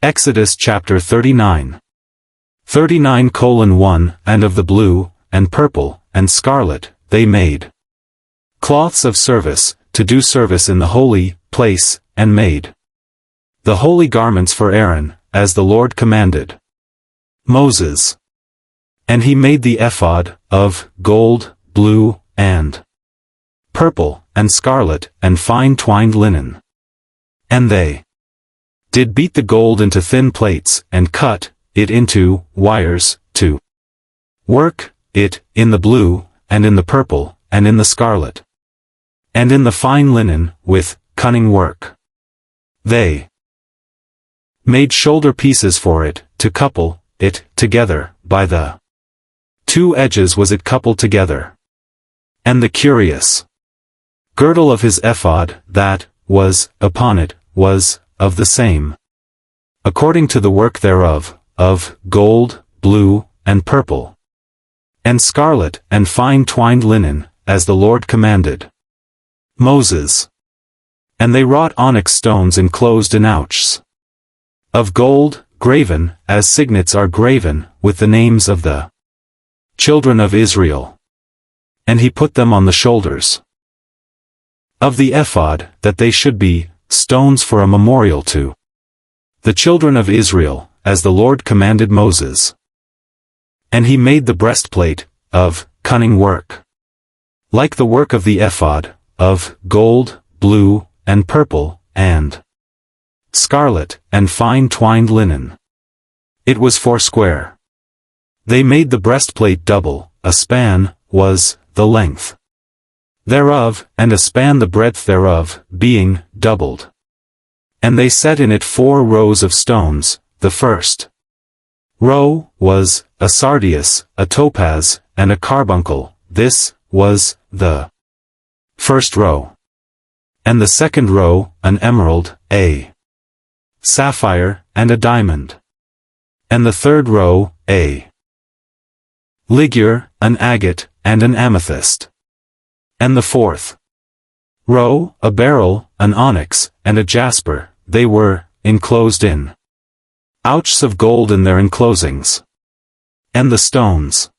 Exodus chapter 39. 39:1 And of the blue, and purple, and scarlet, they made cloths of service, to do service in the holy place, and made the holy garments for Aaron, as the Lord commanded Moses. And he made the ephod, of gold, blue, and purple, and scarlet, and fine twined linen. And they did beat the gold into thin plates, and cut it into wires, to work it in the blue, and in the purple, and in the scarlet, and in the fine linen, with cunning work. They made shoulder pieces for it, to couple it together, by the two edges was it coupled together. And the curious girdle of his ephod, that was upon it, was of the same, according to the work thereof, of gold, blue, and purple, and scarlet, and fine twined linen, as the Lord commanded Moses. And they wrought onyx stones enclosed in ouches of gold, graven, as signets are graven, with the names of the children of Israel. And he put them on the shoulders of the ephod, that they should be stones for a memorial to the children of Israel, as the Lord commanded Moses. And he made the breastplate, of cunning work, like the work of the ephod, of gold, blue, and purple, and scarlet, and fine twined linen. It was foursquare. They made the breastplate double, a span was the length thereof, and a span the breadth thereof, being doubled. And they set in it 4 rows of stones. The first row was a sardius, a topaz, and a carbuncle. This was the first row. And the second row, an emerald, a sapphire, and a diamond. And the third row, a ligure, an agate, and an amethyst. And the fourth row, a beryl, an onyx, and a jasper. They were enclosed in ouches of gold in their enclosings. And the stones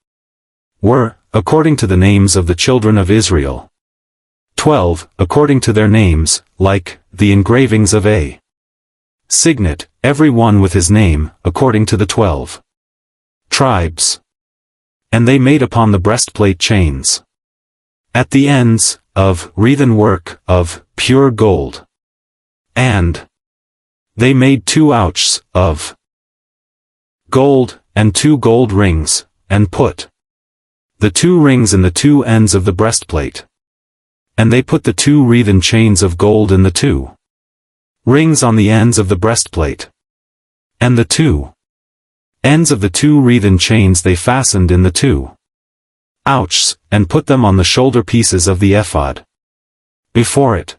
were, according to the names of the children of Israel, 12, according to their names, like the engravings of a signet, every one with his name, according to the 12 tribes. And they made upon the breastplate chains at the ends, of wreathen work, of pure gold. And they made 2 ouches of gold, and 2 gold rings, and put the 2 rings in the 2 ends of the breastplate. And they put the 2 wreathen chains of gold in the 2 rings on the ends of the breastplate. And the 2 ends of the 2 wreathen chains they fastened in the 2 ouches, and put them on the shoulder pieces of the ephod before it.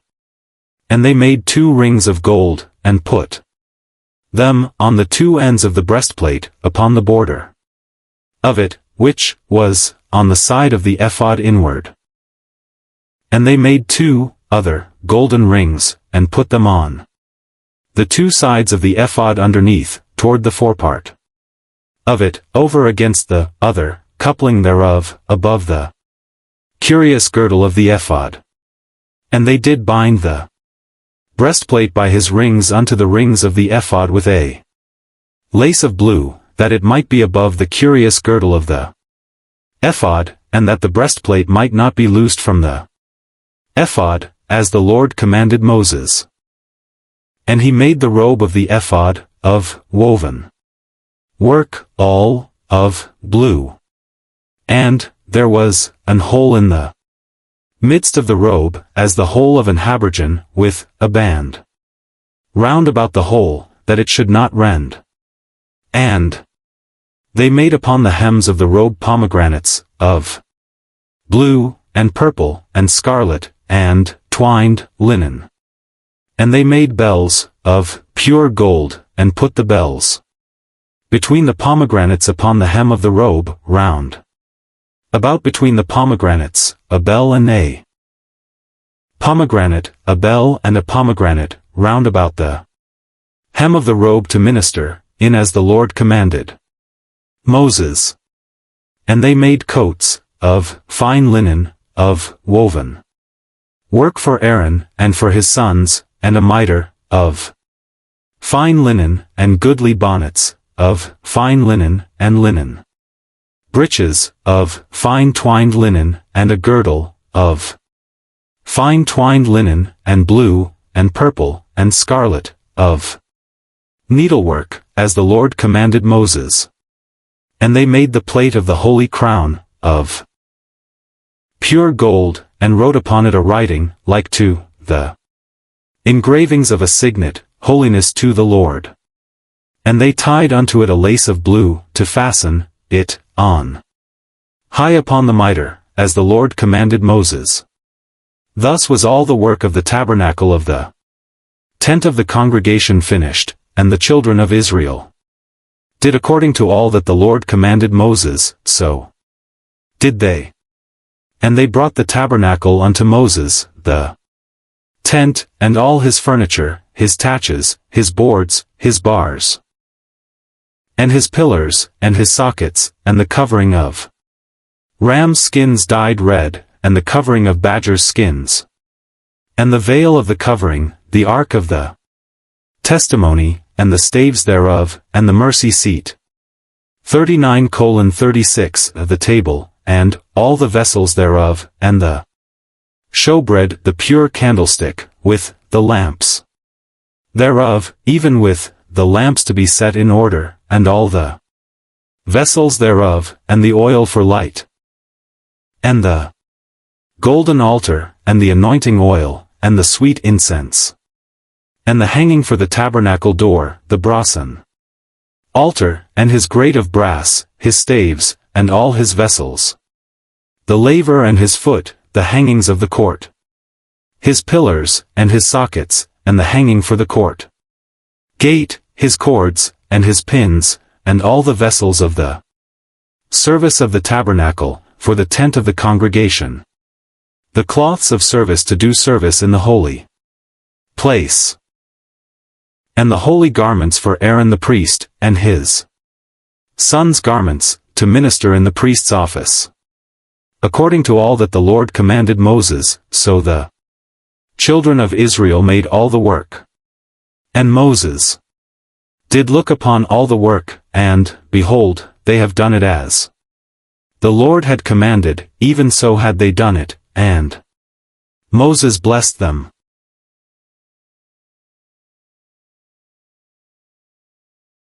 And they made 2 rings of gold, and put them on the 2 ends of the breastplate, upon the border of it, which was on the side of the ephod inward. And they made 2 other golden rings, and put them on the 2 sides of the ephod underneath, toward the forepart of it, over against the other coupling thereof, above the curious girdle of the ephod. And they did bind the breastplate by his rings unto the rings of the ephod with a lace of blue, that it might be above the curious girdle of the ephod, and that the breastplate might not be loosed from the ephod, as the Lord commanded Moses. And he made the robe of the ephod, of woven work, all of blue. And there was an hole in the midst of the robe, as the hole of an habergeon, with a band round about the hole, that it should not rend. And they made upon the hems of the robe pomegranates, of blue, and purple, and scarlet, and twined linen. And they made bells, of pure gold, and put the bells between the pomegranates upon the hem of the robe, round about between the pomegranates, a bell and a pomegranate, a bell and a pomegranate, round about the hem of the robe to minister, in as the Lord commanded Moses. And they made coats, of fine linen, of woven work for Aaron, and for his sons, and a mitre, of fine linen, and goodly bonnets, of fine linen, and linen breeches, of fine twined linen, and a girdle, of fine twined linen, and blue, and purple, and scarlet, of needlework, as the Lord commanded Moses. And they made the plate of the holy crown, of pure gold, and wrote upon it a writing, like to the engravings of a signet, Holiness to the Lord. And they tied unto it a lace of blue, to fasten it on high upon the mitre, as the Lord commanded Moses. Thus was all the work of the tabernacle of the tent of the congregation finished, and the children of Israel did according to all that the Lord commanded Moses, so did they. And they brought the tabernacle unto Moses, the tent, and all his furniture, his taches, his boards, his bars, and his pillars, and his sockets, and the covering of ram's skins dyed red, and the covering of badger's skins, and the veil of the covering, the ark of the testimony, and the staves thereof, and the mercy seat. 39:36 of the table, and all the vessels thereof, and the showbread, the pure candlestick, with the lamps thereof, even with the lamps to be set in order, and all the vessels thereof, and the oil for light, and the golden altar, and the anointing oil, and the sweet incense, and the hanging for the tabernacle door, the brasen altar, and his grate of brass, his staves, and all his vessels, the laver and his foot, the hangings of the court, his pillars, and his sockets, and the hanging for the court gate, his cords, and his pins, and all the vessels of the service of the tabernacle, for the tent of the congregation, the cloths of service to do service in the holy place, and the holy garments for Aaron the priest, and his sons' garments, to minister in the priest's office. According to all that the Lord commanded Moses, so the children of Israel made all the work. And Moses did look upon all the work, and, behold, they have done it as the Lord had commanded, even so had they done it, and Moses blessed them.